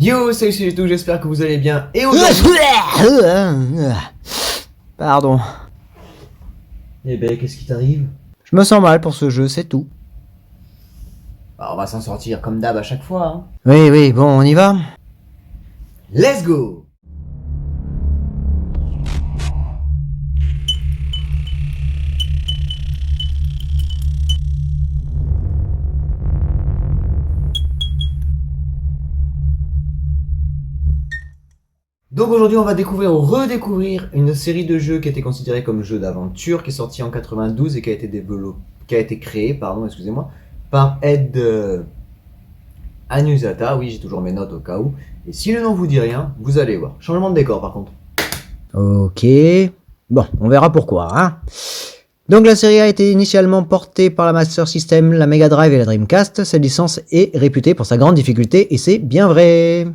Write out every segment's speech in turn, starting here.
Yo, salut tout, j'espère que vous allez bien. Et aujourd'hui... Pardon. Eh ben, qu'est-ce qui t'arrive? Je me sens mal pour ce jeu, c'est tout. Bah, on va s'en sortir comme d'hab à chaque fois, hein. Oui, bon, on y va. Let's go! Donc aujourd'hui on va découvrir ou redécouvrir une série de jeux qui a été considérée comme jeu d'aventure, qui est sorti en 92 et qui a été créé, excusez-moi, par Ed Anusata. Oui, j'ai toujours mes notes au cas où. Et si le nom vous dit rien, vous allez voir. Changement de décor par contre. Ok. Bon, on verra pourquoi, hein. Donc la série a été initialement portée par la Master System, la Mega Drive et la Dreamcast. Cette licence est réputée pour sa grande difficulté et c'est bien vrai.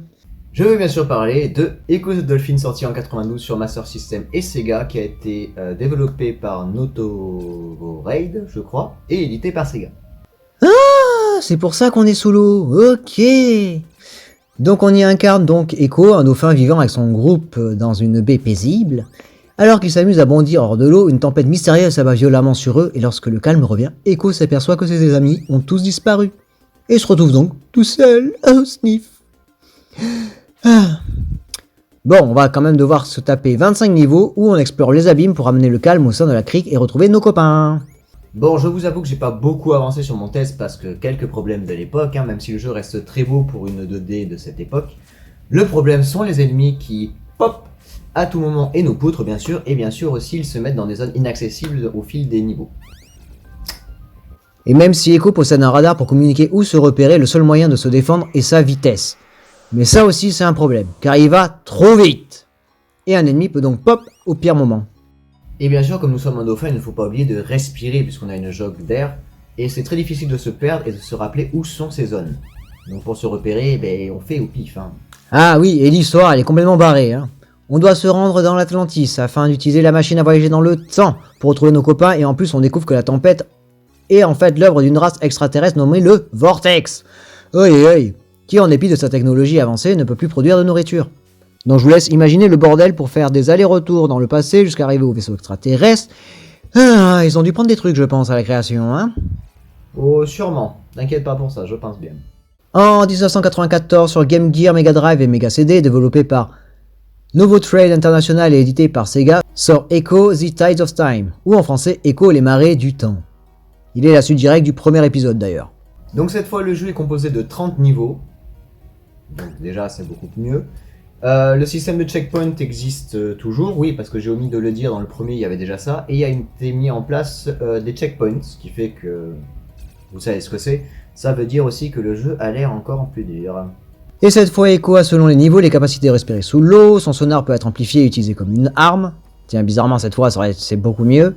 Je veux bien sûr parler de Echo the Dolphin, sorti en 92 sur Master System et Sega, qui a été développé par Noto Raid, je crois, et édité par Sega. Ah, c'est pour ça qu'on est sous l'eau. Ok. Donc on y incarne donc Echo, un dauphin vivant avec son groupe dans une baie paisible. Alors qu'il s'amuse à bondir hors de l'eau, une tempête mystérieuse s'abat violemment sur eux et lorsque le calme revient, Echo s'aperçoit que ses amis ont tous disparu. Et se retrouve donc tout seul au sniff. Ah. Bon, on va quand même devoir se taper 25 niveaux où on explore les abîmes pour amener le calme au sein de la crique et retrouver nos copains. Bon, je vous avoue que j'ai pas beaucoup avancé sur mon test parce que quelques problèmes de l'époque, hein, même si le jeu reste très beau pour une 2D de cette époque. Le problème sont les ennemis qui pop à tout moment et nos poutres bien sûr, et bien sûr aussi ils se mettent dans des zones inaccessibles au fil des niveaux. Et même si Echo possède un radar pour communiquer où se repérer, le seul moyen de se défendre est sa vitesse. Mais ça aussi c'est un problème, car il va trop vite. Et un ennemi peut donc pop au pire moment. Et bien sûr, comme nous sommes un dauphin, il ne faut pas oublier de respirer puisqu'on a une jauge d'air. Et c'est très difficile de se perdre et de se rappeler où sont ces zones. Donc pour se repérer, ben, on fait au pif. Hein. Ah oui, et l'histoire elle est complètement barrée. Hein. On doit se rendre dans l'Atlantis afin d'utiliser la machine à voyager dans le temps pour retrouver nos copains. Et en plus on découvre que la tempête est en fait l'œuvre d'une race extraterrestre nommée le Vortex. Oi, qui en dépit de sa technologie avancée ne peut plus produire de nourriture. Donc je vous laisse imaginer le bordel pour faire des allers-retours dans le passé jusqu'à arriver au vaisseau extraterrestre. Ah, ils ont dû prendre des trucs je pense à la création, hein. Oh sûrement, t'inquiète pas pour ça, je pense bien. En 1994 sur Game Gear, Mega Drive et Mega CD, développé par Novo Trade International et édité par Sega, sort Echo The Tides of Time, ou en français Echo les marées du temps. Il est la suite directe du premier épisode d'ailleurs. Donc cette fois le jeu est composé de 30 niveaux. Donc déjà c'est beaucoup mieux. Le système de checkpoint existe toujours, oui, parce que j'ai omis de le dire, dans le premier il y avait déjà ça, et il y a été mis en place des checkpoints, ce qui fait que vous savez ce que c'est. Ça veut dire aussi que le jeu a l'air encore plus dur. Et cette fois Echo a selon les niveaux les capacités de respirer sous l'eau, son sonar peut être amplifié et utilisé comme une arme, tiens bizarrement cette fois c'est beaucoup mieux.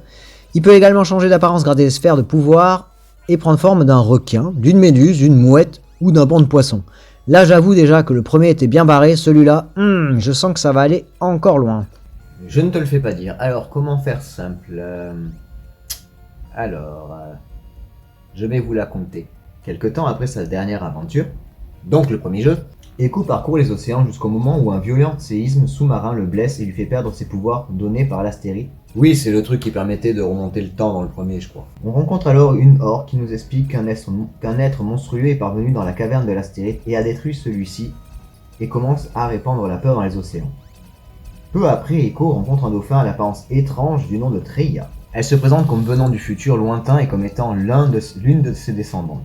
Il peut également changer d'apparence grâce à des sphères de pouvoir et prendre forme d'un requin, d'une méduse, d'une mouette ou d'un banc de poissons. Là j'avoue déjà que le premier était bien barré, celui-là, je sens que ça va aller encore loin. Je ne te le fais pas dire. Alors comment faire simple je vais vous la conter. Quelque temps après sa dernière aventure, donc le premier jeu, Echo parcourt les océans jusqu'au moment où un violent séisme sous-marin le blesse et lui fait perdre ses pouvoirs donnés par l'astérite. Oui, c'est le truc qui permettait de remonter le temps dans le premier, je crois. On rencontre alors une orque qui nous explique qu'un être monstrueux est parvenu dans la caverne de l'astérite et a détruit celui-ci et commence à répandre la peur dans les océans. Peu après, Echo rencontre un dauphin à l'apparence étrange du nom de Treya. Elle se présente comme venant du futur lointain et comme étant l'une de ses descendantes.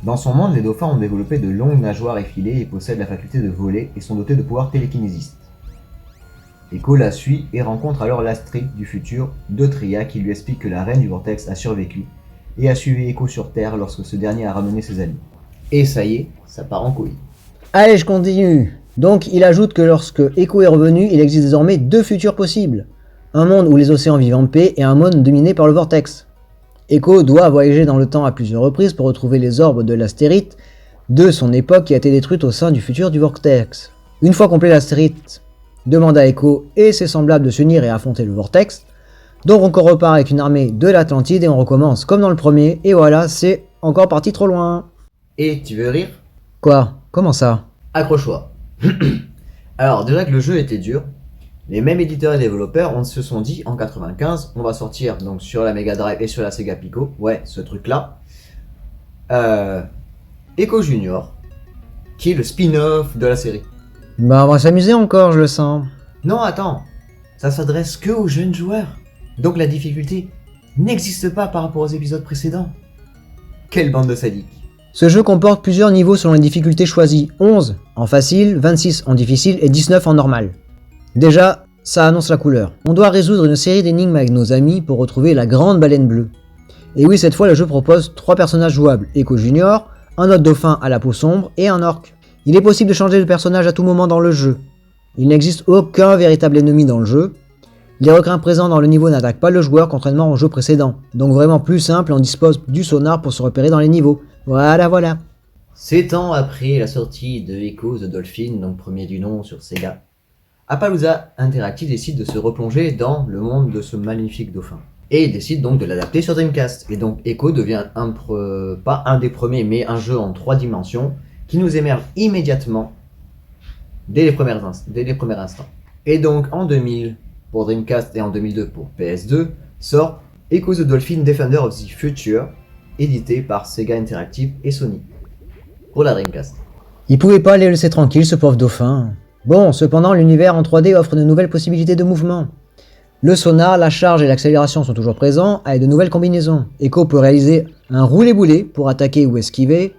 Dans son monde, les dauphins ont développé de longues nageoires effilées et possèdent la faculté de voler et sont dotés de pouvoirs télékinésistes. Echo la suit et rencontre alors l'Astrid du futur de Treya qui lui explique que la reine du Vortex a survécu et a suivi Echo sur Terre lorsque ce dernier a ramené ses amis. Et ça y est, ça part en couille. Allez, je continue. Donc il ajoute que lorsque Echo est revenu, il existe désormais deux futurs possibles. Un monde où les océans vivent en paix et un monde dominé par le Vortex. Echo doit voyager dans le temps à plusieurs reprises pour retrouver les orbes de l'astérite de son époque qui a été détruite au sein du futur du Vortex. Une fois complet l'astérite, demande à Echo et ses semblables de s'unir et affronter le Vortex. Donc on repart avec une armée de l'Atlantide et on recommence comme dans le premier. Et voilà, c'est encore parti trop loin. Et tu veux rire? Quoi? Comment ça? Accroche-toi. Alors, déjà que le jeu était dur, les mêmes éditeurs et développeurs on se sont dit en 95, on va sortir donc sur la Mega Drive et sur la Sega Pico, ouais, ce truc-là, Echo Junior, qui est le spin-off de la série. Bah, on va s'amuser encore, je le sens. Non, attends, ça s'adresse que aux jeunes joueurs. Donc la difficulté n'existe pas par rapport aux épisodes précédents. Quelle bande de sadiques. Ce jeu comporte plusieurs niveaux selon les difficultés choisies. 11 en facile, 26 en difficile et 19 en normal. Déjà, ça annonce la couleur. On doit résoudre une série d'énigmes avec nos amis pour retrouver la grande baleine bleue. Et oui, cette fois, le jeu propose 3 personnages jouables. Echo Junior, un autre dauphin à la peau sombre et un orc. Il est possible de changer de personnage à tout moment dans le jeu. Il n'existe aucun véritable ennemi dans le jeu. Les requins présents dans le niveau n'attaquent pas le joueur contrairement au jeu précédent. Donc vraiment plus simple, on dispose du sonar pour se repérer dans les niveaux. Voilà. 7 ans après la sortie de Echo the Dolphin, donc premier du nom sur Sega, Appaloosa Interactive décide de se replonger dans le monde de ce magnifique dauphin. Et il décide donc de l'adapter sur Dreamcast. Et donc Echo devient pas un des premiers, mais un jeu en 3 dimensions qui nous émerge immédiatement dès les premiers instants. Et donc en 2000 pour Dreamcast et en 2002 pour PS2 sort Echo the Dolphin Defender of the Future, édité par Sega Interactive et Sony pour la Dreamcast. Il pouvait pas les laisser tranquilles, ce pauvre dauphin. Bon, cependant, l'univers en 3D offre de nouvelles possibilités de mouvement. Le sonar, la charge et l'accélération sont toujours présents, avec de nouvelles combinaisons. Echo peut réaliser un roulé-boulé pour attaquer ou esquiver.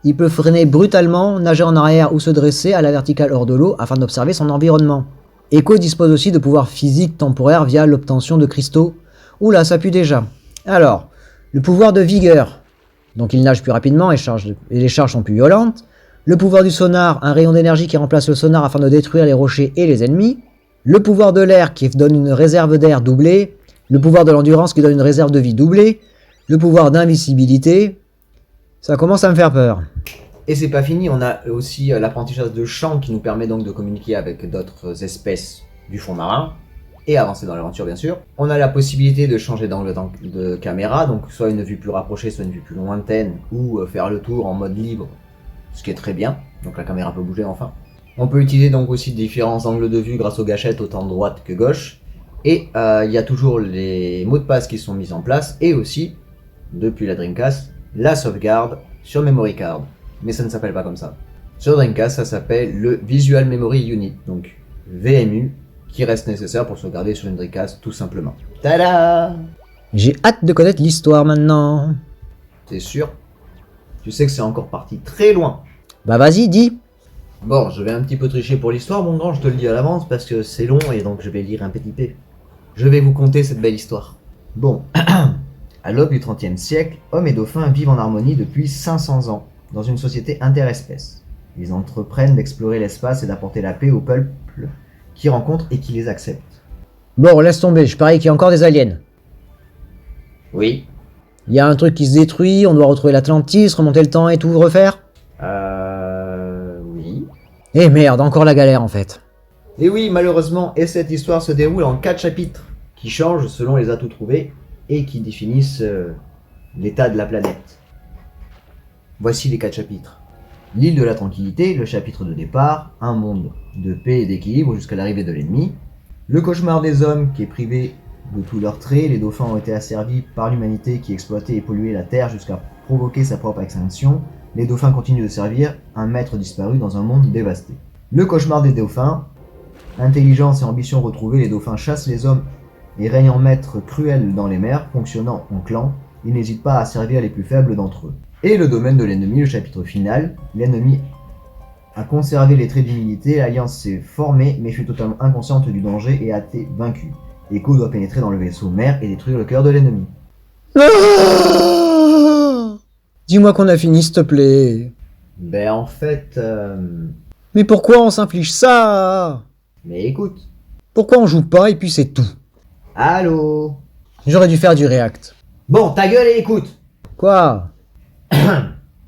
Il peut freiner brutalement, nager en arrière ou se dresser à la verticale hors de l'eau afin d'observer son environnement. Echo dispose aussi de pouvoirs physiques temporaires via l'obtention de cristaux. Oula, ça pue déjà. Alors, le pouvoir de vigueur. Donc il nage plus rapidement et les charges sont plus violentes. Le pouvoir du sonar, un rayon d'énergie qui remplace le sonar afin de détruire les rochers et les ennemis. Le pouvoir de l'air qui donne une réserve d'air doublée. Le pouvoir de l'endurance qui donne une réserve de vie doublée. Le pouvoir d'invisibilité. Ça commence à me faire peur. Et c'est pas fini, on a aussi l'apprentissage de chant qui nous permet donc de communiquer avec d'autres espèces du fond marin et avancer dans l'aventure bien sûr. On a la possibilité de changer d'angle de caméra, donc soit une vue plus rapprochée, soit une vue plus lointaine, ou faire le tour en mode libre, ce qui est très bien, donc la caméra peut bouger enfin. On peut utiliser donc aussi différents angles de vue grâce aux gâchettes autant droite que gauche, et il y a toujours les mots de passe qui sont mis en place, et aussi, depuis la Dreamcast, la sauvegarde sur Memory Card. Mais ça ne s'appelle pas comme ça. Sur Dreamcast, ça s'appelle le Visual Memory Unit, donc VMU, qui reste nécessaire pour sauvegarder sur une Dreamcast tout simplement. Tada! J'ai hâte de connaître l'histoire maintenant. T'es sûr? Tu sais que c'est encore parti très loin. Bah vas-y, dis. Bon, je vais un petit peu tricher pour l'histoire, mon grand, je te le dis à l'avance, parce que c'est long et donc je vais lire un petit peu. Je vais vous conter cette belle histoire. Bon, à l'aube du XXe siècle, hommes et dauphins vivent en harmonie depuis 500 ans. Dans une société interespèce. Ils entreprennent d'explorer l'espace et d'apporter la paix aux peuples qui rencontrent et qui les acceptent. Bon, laisse tomber, je parie qu'il y a encore des aliens. Oui. Il y a un truc qui se détruit, on doit retrouver l'Atlantis, remonter le temps et tout refaire. Oui. Eh merde, encore la galère en fait. Et oui, malheureusement, et cette histoire se déroule en 4 chapitres, qui changent selon les atouts trouvés et qui définissent l'état de la planète. Voici les 4 chapitres. L'île de la tranquillité, le chapitre de départ, un monde de paix et d'équilibre jusqu'à l'arrivée de l'ennemi. Le cauchemar des hommes qui est privé de tous leurs traits, les dauphins ont été asservis par l'humanité qui exploitait et polluait la terre jusqu'à provoquer sa propre extinction. Les dauphins continuent de servir un maître disparu dans un monde dévasté. Le cauchemar des dauphins, intelligence et ambition retrouvées, les dauphins chassent les hommes et règnent en maître cruel dans les mers, fonctionnant en clan, ils n'hésitent pas à servir les plus faibles d'entre eux. Et le domaine de l'ennemi, le chapitre final, l'ennemi a conservé les traits d'humilité, l'alliance s'est formée mais fut totalement inconsciente du danger et a été vaincue. Echo doit pénétrer dans le vaisseau mère et détruire le cœur de l'ennemi. Dis-moi qu'on a fini s'il te plaît. Ben en fait... Mais pourquoi on s'inflige ça? Mais écoute. Pourquoi on joue pas et puis c'est tout? Allô? J'aurais dû faire du React. Bon, ta gueule et écoute. Quoi?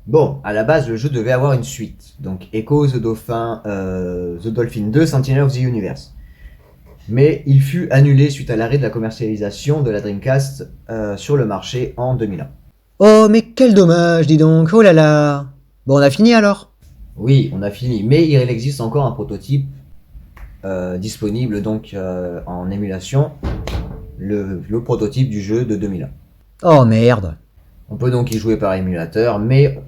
Bon, à la base, le jeu devait avoir une suite. Donc, Echo the Dolphin 2, Sentinel of the Universe. Mais il fut annulé suite à l'arrêt de la commercialisation de la Dreamcast sur le marché en 2001. Oh, mais quel dommage, dis donc. Oh là là. Bon, on a fini alors? Oui, on a fini, mais il existe encore un prototype disponible donc en émulation, le prototype du jeu de 2001. Oh merde. On peut donc y jouer par émulateur, mais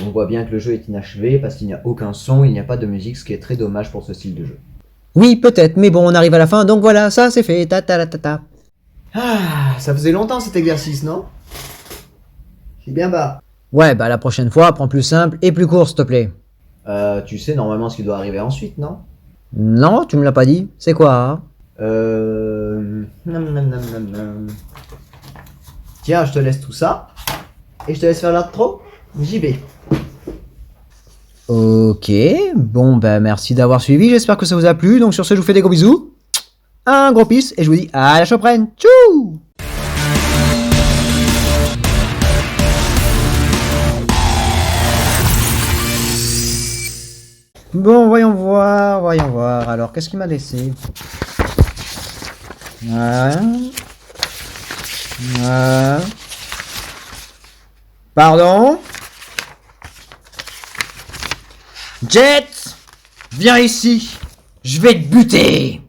on voit bien que le jeu est inachevé parce qu'il n'y a aucun son, il n'y a pas de musique, ce qui est très dommage pour ce style de jeu. Oui, peut-être, mais bon, on arrive à la fin, donc voilà, ça c'est fait. Ta ta ta ta ta. Ah, ça faisait longtemps cet exercice, non? C'est bien bas. Ouais, bah la prochaine fois, prends plus simple et plus court, s'il te plaît. Tu sais normalement ce qui doit arriver ensuite, non? Non, tu me l'as pas dit. C'est quoi, hein? Nam, nam, nam, nam, nam. Tiens, je te laisse tout ça. Et je te laisse faire l'intro. J'y vais. Ok, bon bah merci d'avoir suivi, j'espère que ça vous a plu, donc sur ce je vous fais des gros bisous, un gros peace, et je vous dis à la prochaine, tchou. Bon, voyons voir, alors qu'est-ce qu'il m'a laissé? Pardon? Jet, viens ici, je vais te buter.